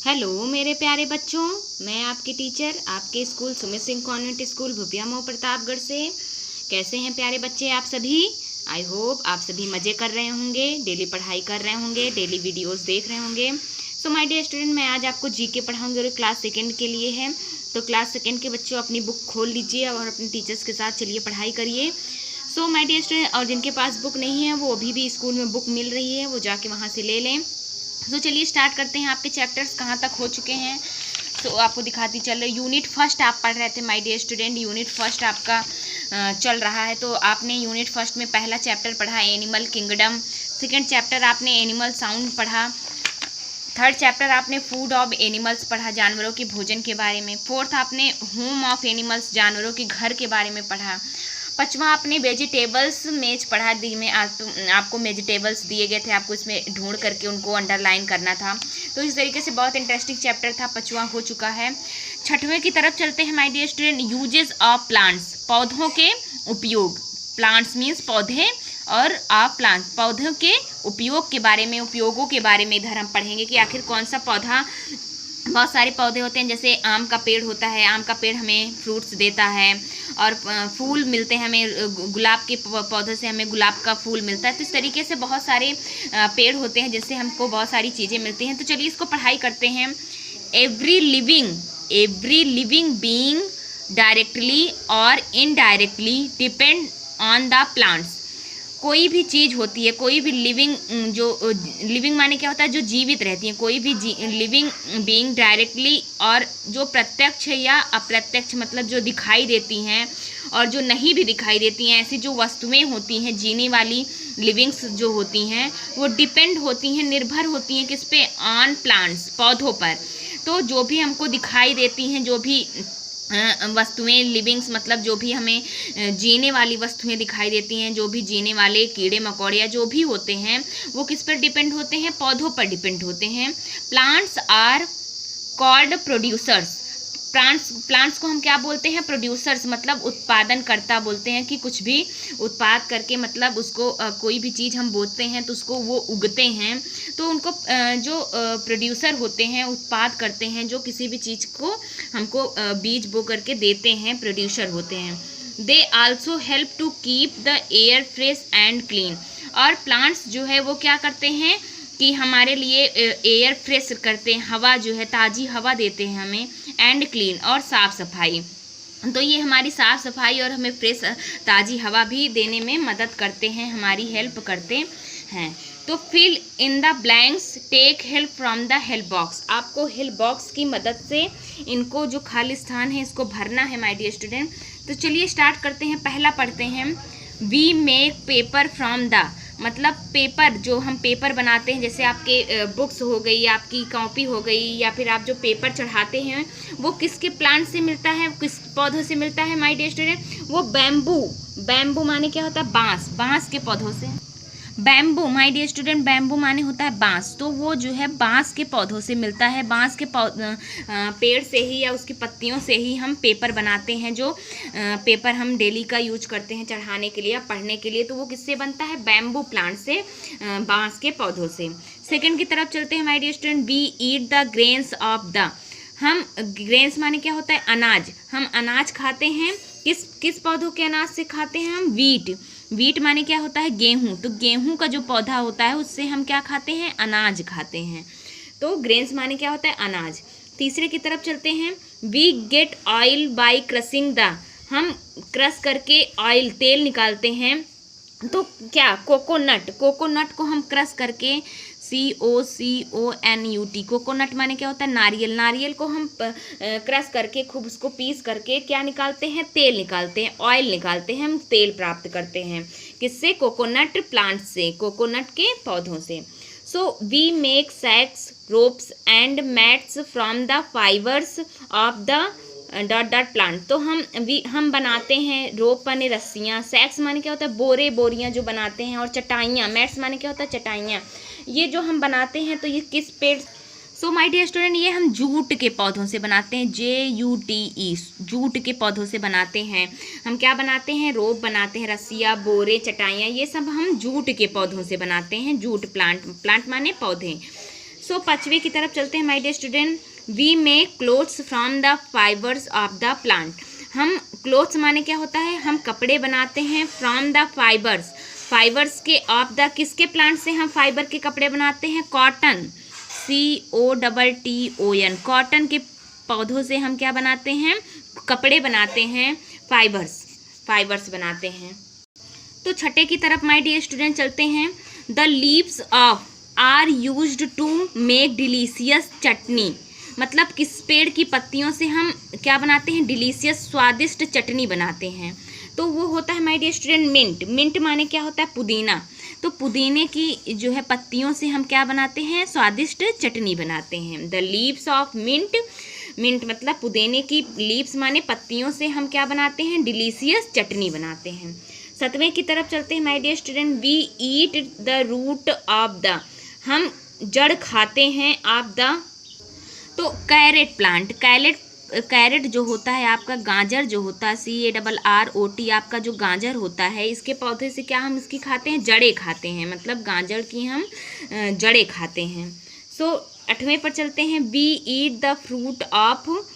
Hello मेरे प्यारे बच्चों, मैं आपकी टीचर आपके school Sumit Singh convent school Bhupiya Mau Pratapgarh से। कैसे हैं प्यारे बच्चे आप सभी? आई होप आप सभी मज़े कर रहे होंगे, डेली पढ़ाई कर रहे होंगे, डेली वीडियोस देख रहे होंगे। सो माय डियर स्टूडेंट, मैं आज आपको जीके पढ़ाऊंगी और क्लास सेकेंड के लिए है। तो क्लास सेकेंड के बच्चों अपनी बुक खोल लीजिए और अपने टीचर्स के साथ चलिए पढ़ाई करिए। सो माय डियर स्टूडेंट, और जिनके पास बुक नहीं है वो अभी भी स्कूल में बुक मिल रही है, वो जाके वहाँ से ले लें। तो चलिए स्टार्ट करते हैं। आपके चैप्टर्स कहाँ तक हो चुके हैं तो आपको दिखाती चल रही। यूनिट फर्स्ट आप पढ़ रहे थे my dear student, unit first आपका चल रहा है। तो आपने यूनिट फर्स्ट में पहला चैप्टर पढ़ा एनिमल किंगडम, सेकंड चैप्टर आपने एनिमल साउंड पढ़ा, थर्ड चैप्टर आपने फूड ऑफ एनिमल्स पढ़ा, जानवरों के भोजन के बारे में, फोर्थ आपने होम ऑफ एनिमल्स, जानवरों के घर के बारे में पढ़ा, पांचवा आपने वेजिटेबल्स मेज पढ़ा। दी में आपको वेजिटेबल्स दिए गए थे, आपको इसमें ढूंढ करके उनको अंडरलाइन करना था। तो इस तरीके से बहुत इंटरेस्टिंग चैप्टर था, पांचवा हो चुका है। छठवें की तरफ चलते हैं my dear student, uses of plants, पौधों के उपयोग। प्लांट्स मीन्स पौधे और ऑफ प्लांट्स, पौधों के उपयोग के बारे में, उपयोगों के बारे में इधर हम पढ़ेंगे कि आखिर कौन सा पौधा। बहुत सारे पौधे होते हैं, जैसे आम का पेड़ होता है, आम का पेड़ हमें फ्रूट्स देता है और फूल मिलते हैं हमें, गुलाब के पौधे से हमें गुलाब का फूल मिलता है। तो इस तरीके से बहुत सारे पेड़ होते हैं जिससे हमको बहुत सारी चीज़ें मिलती हैं। तो चलिए इसको पढ़ाई करते हैं। एवरी लिविंग बीइंग डायरेक्टली और indirectly depend on the plants. कोई भी चीज़ होती है, कोई भी लिविंग, जो लिविंग माने क्या होता है, जो जीवित रहती है, कोई भी लिविंग बीइंग डायरेक्टली, और जो प्रत्यक्ष या अप्रत्यक्ष मतलब जो दिखाई देती हैं और जो नहीं भी दिखाई देती हैं, ऐसी जो वस्तुएं होती हैं जीने वाली लिविंग्स जो होती हैं, वो डिपेंड होती हैं, निर्भर होती हैं किस पे? ऑन प्लांट्स, पौधों पर। तो जो भी हमको दिखाई देती हैं, जो भी वस्तुएं, लिविंग्स मतलब जो भी हमें जीने वाली वस्तुएं दिखाई देती हैं, जो भी जीने वाले कीड़े मकोड़े या जो भी होते हैं, वो किस पर डिपेंड होते हैं? पौधों पर डिपेंड होते हैं। Plants are called producers. Plants को हम क्या बोलते हैं? प्रोड्यूसर्स, मतलब उत्पादनकर्ता बोलते हैं कि कुछ भी उत्पाद करके, मतलब उसको कोई भी चीज़ हम बोते हैं तो उसको वो उगते हैं। तो उनको जो प्रोड्यूसर होते हैं, उत्पाद करते हैं, जो किसी भी चीज़ को हमको बीज बो करके देते हैं, प्रोड्यूसर होते हैं। They also help to keep the air fresh and clean. और प्लांट्स जो है वो क्या करते हैं कि हमारे लिए एयर फ्रेश करते हैं, हवा जो है ताज़ी हवा देते हैं हमें, एंड क्लीन और साफ़ सफाई। तो ये हमारी साफ़ सफाई और हमें फ्रेश ताज़ी हवा भी देने में मदद करते हैं, हमारी हेल्प करते हैं। तो fill in the blanks, take help from the help box. आपको हेल्प बॉक्स की मदद से इनको जो खाली स्थान है इसको भरना है माय डियर स्टूडेंट। तो चलिए स्टार्ट करते हैं। पहला पढ़ते हैं, we make paper from the, मतलब पेपर, जो हम पेपर बनाते हैं, जैसे आपके बुक्स हो गई, आपकी कॉपी हो गई, या फिर आप जो पेपर चढ़ाते हैं वो किसके प्लांट से मिलता है, किस पौधों से मिलता है माय डियर स्टूडेंट? वो बैम्बू माने क्या होता है? बांस के पौधों से। Bamboo my dear student, bamboo माने होता है बांस। तो वो जो है बांस के पौधों से मिलता है, बांस के पेड़ से ही या उसकी पत्तियों से ही हम पेपर बनाते हैं। जो पेपर हम डेली का यूज करते हैं चढ़ाने के लिए या पढ़ने के लिए, तो वो किससे बनता है? बैम्बू प्लांट से, बांस के पौधों से। सेकंड की तरफ चलते हैं my dear student, we eat the grains of the. हम, ग्रेन्स माने क्या होता है? अनाज। हम अनाज खाते हैं, किस पौधों के अनाज से खाते हैं हम? वीट माने क्या होता है? गेहूं। तो गेहूं का जो पौधा होता है उससे हम क्या खाते हैं? अनाज खाते हैं। तो ग्रेन्स माने क्या होता है? अनाज। तीसरे की तरफ चलते हैं, we get oil by crushing the. हम क्रश करके ऑयल, तेल निकालते हैं। तो क्या? कोकोनट को हम क्रश करके, COCONUT, कोकोनट माने क्या होता है? नारियल को हम क्रश करके, खूब उसको पीस करके क्या निकालते हैं? तेल निकालते हैं, ऑयल निकालते हैं, हम तेल प्राप्त करते हैं। किससे? कोकोनट प्लांट से, कोकोनट के पौधों से। So we make sacks, ropes and mats from the fibres of the plant. तो हम बनाते हैं, रोप माने रस्सियाँ, सैक्स माने क्या होता है? बोरियाँ जो बनाते हैं, और चटाइयाँ, मैट्स माने क्या होता है? चटाइयाँ। ये जो हम बनाते हैं तो ये किस पेड़? सो माय डियर स्टूडेंट, ये हम जूट के पौधों से बनाते हैं, JUTE, जूट के पौधों से बनाते हैं। हम क्या बनाते हैं? रोप बनाते हैं, रस्सियाँ, बोरे, चटाइयाँ, ये सब हम जूट के पौधों से बनाते हैं। जूट प्लांट माने पौधे। सो 5वें की तरफ चलते हैं my dear student. We make clothes from the fibres of the plant. हम क्लोथ्स माने क्या होता है, हम कपड़े बनाते हैं फ्रॉम द फाइबर्स, फाइबर्स के ऑफ द, किसके प्लांट से हम फाइबर के कपड़े बनाते हैं, कॉटन, COTTON, कॉटन के पौधों से हम क्या बनाते हैं, कपड़े बनाते हैं, फाइबर्स बनाते हैं। तो 6 की तरफ माय डियर स्टूडेंट चलते हैं। The leaves of are used to make delicious chutney. मतलब किस पेड़ की पत्तियों से हम क्या बनाते हैं, डिलीशियस स्वादिष्ट चटनी बनाते हैं। तो वो होता है my dear student mint. Mint माने क्या होता है, पुदीना। तो पुदीने की जो है पत्तियों से हम क्या बनाते हैं, स्वादिष्ट चटनी बनाते हैं। The leaves of mint, mint मतलब पुदीने की लीव्स माने पत्तियों से हम क्या बनाते हैं, डिलीशियस चटनी बनाते हैं। 7वें की तरफ चलते हैं my dear student. We eat the root of the, हम जड़ खाते हैं ऑफ द। तो कैरेट प्लांट, कैरेट जो होता है आपका, गाजर जो होता है, CARROT, आपका जो गाजर होता है, इसके पौधे से क्या हम इसकी खाते हैं, जड़ें खाते हैं, मतलब गाजर की हम जड़ें खाते हैं। सो 8वें पर चलते हैं। We eat the fruit of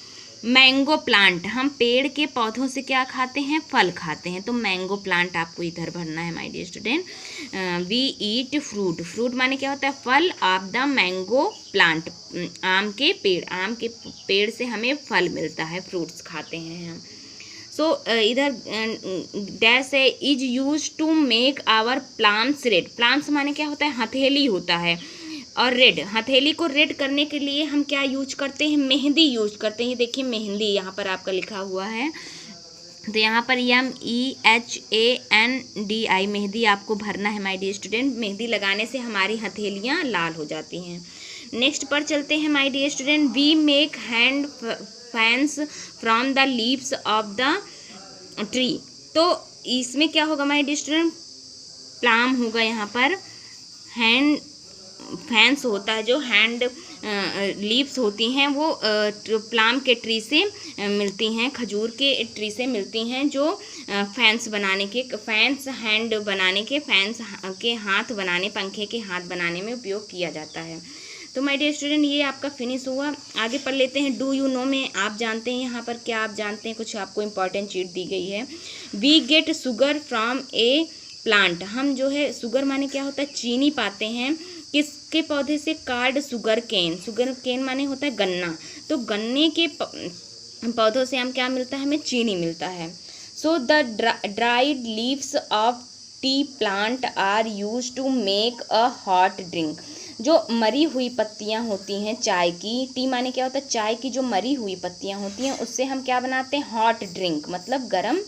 mango plant, हम पेड़ के पौधों से क्या खाते हैं, फल खाते हैं। तो मैंगो प्लांट आपको इधर भरना है my dear student. We eat fruit, fruit माने क्या होता है, फल, ऑफ द मैंगो प्लांट, आम के पेड़ से हमें फल मिलता है, फ्रूट्स खाते हैं हम। सो इधर डैश है, is use to make our palms red. Palms माने क्या होता है, हथेली होता है, और रेड, हथेली को रेड करने के लिए हम क्या यूज करते हैं, मेहंदी यूज करते हैं। ये देखिए मेहंदी यहाँ पर आपका लिखा हुआ है, तो यहाँ पर MEHANDI मेहंदी आपको भरना है माय डियर स्टूडेंट। मेहंदी लगाने से हमारी हथेलियाँ लाल हो जाती हैं। नेक्स्ट पर चलते हैं my dear student. We make hand fans from the leaves of the tree. तो इसमें क्या होगा माय डियर स्टूडेंट, प्लाम होगा यहाँ पर, हैंड फैंस होता है, जो हैंड लीव्स होती हैं वो प्लाम के ट्री से मिलती हैं, खजूर के ट्री से मिलती हैं, जो फैंस बनाने के, फैंस हैंड बनाने के, फैंस के हाथ बनाने, पंखे के हाथ बनाने में उपयोग किया जाता है। तो माय डियर स्टूडेंट ये आपका फिनिश हुआ। आगे पढ़ लेते हैं। डू यू नो में आप जानते हैं यहाँ पर क्या आप जानते हैं, कुछ आपको इंपॉर्टेंट चीज दी गई है। We get sugar from a plant, हम जो है शुगर माने क्या होता है, चीनी पाते हैं, किसके पौधे से, कार्ड शुगर केन, शुगर केन माने होता है गन्ना। तो गन्ने के पौधों से हम क्या मिलता है, हमें चीनी मिलता है। So the dried leaves of tea plant are use to make a hot drink. जो मरी हुई पत्तियां होती हैं चाय की, टी माने क्या होता है, चाय की जो मरी हुई पत्तियां होती हैं उससे हम क्या बनाते हैं, हॉट ड्रिंक, मतलब गरम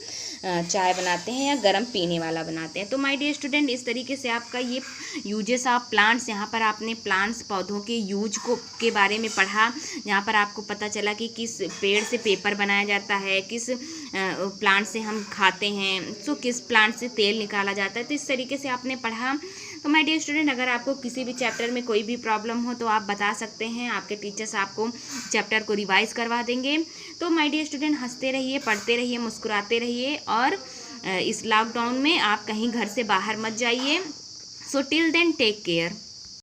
चाय बनाते हैं या गरम पीने वाला बनाते हैं। तो माय डियर स्टूडेंट इस तरीके से आपका ये यूजेस ऑफ प्लांट्स, यहाँ पर आपने प्लांट्स पौधों के यूज के बारे में पढ़ा। यहाँ पर आपको पता चला कि किस पेड़ से पेपर बनाया जाता है, किस प्लांट से हम खाते हैं, सो किस प्लांट से तेल निकाला जाता है। तो इस तरीके से आपने पढ़ा। तो माय डियर स्टूडेंट अगर आपको किसी भी चैप्टर में कोई भी प्रॉब्लम हो तो आप बता सकते हैं, आपके टीचर्स आपको चैप्टर को रिवाइज करवा देंगे। तो माय डियर स्टूडेंट हंसते रहिए, पढ़ते रहिए, मुस्कुराते रहिए, और इस लॉकडाउन में आप कहीं घर से बाहर मत जाइए। So till then take care.